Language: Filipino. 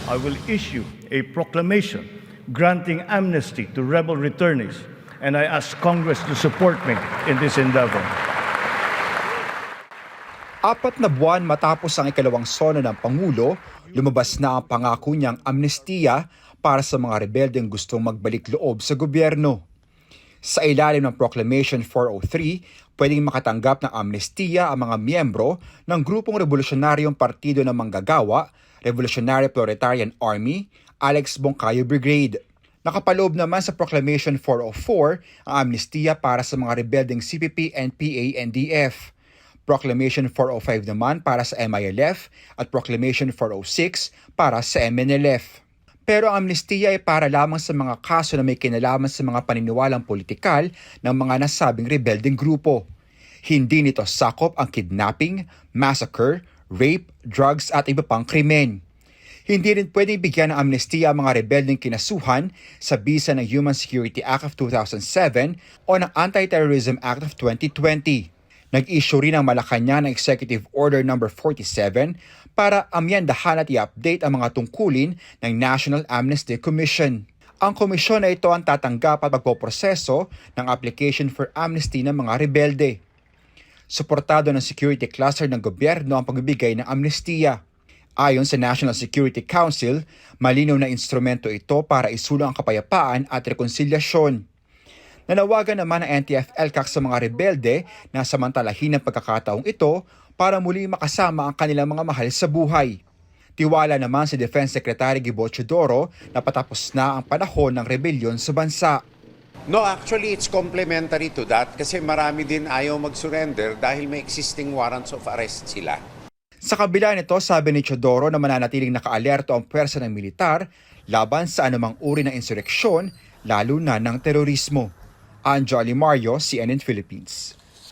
I will issue a proclamation granting amnesty to rebel returnees, and I ask Congress to support me in this endeavor. 4 na buwan matapos ang ikalawang sono ng Pangulo, lumabas na ang pangako niyang amnestiya para sa mga rebeldeng gustong magbalik loob sa gobyerno. Sa ilalim ng Proclamation 403, pwedeng makatanggap ng amnestiya ang mga miyembro ng grupong revolusyonaryong partido ng Manggagawa, Revolutionary Proletarian Army, Alex Bongcayo Brigade. Nakapaloob naman sa Proclamation 404 ang amnestiya para sa mga rebeldeng CPP, NPA, NDF. Proclamation 405 naman para sa MILF at Proclamation 406 para sa MNLF. Pero ang amnestiya ay para lamang sa mga kaso na may kinalaman sa mga paniniwalang politikal ng mga nasabing rebeldeng grupo. Hindi nito sakop ang kidnapping, massacre, rape, drugs at iba pang krimen. Hindi rin pwedeng bigyan ng amnestiya ang mga rebeldeng kinasuhan sa bisa ng Human Security Act of 2007 o ng Anti-Terrorism Act of 2020. Nag-issue rin ang Malacanang ng Executive Order No. 47 para amyendahan at i-update ang mga tungkulin ng National Amnesty Commission. Ang komisyon na ito ang tatanggap at magpoproseso ng application for amnesty ng mga rebelde. Suportado ng security cluster ng gobyerno ang pagbibigay ng amnestiya. Ayon sa National Security Council, malinaw na instrumento ito para isulong ang kapayapaan at rekonsilyasyon. Nanawagan naman ang NTF-ELCAC sa mga rebelde na samantalahin ang pagkakataong ito para muli makasama ang kanilang mga mahal sa buhay. Tiwala naman si Defense Secretary Gibo Teodoro na patapos na ang panahon ng rebellion sa bansa. No, actually it's complementary to that kasi marami din ayaw mag-surrender dahil may existing warrants of arrest sila. Sa kabila nito, sabi ni Teodoro na mananatiling nakaalerto ang pwersa ng militar laban sa anumang uri ng insureksyon, lalo na ng terorismo. Anjo Alimario, CNN Philippines.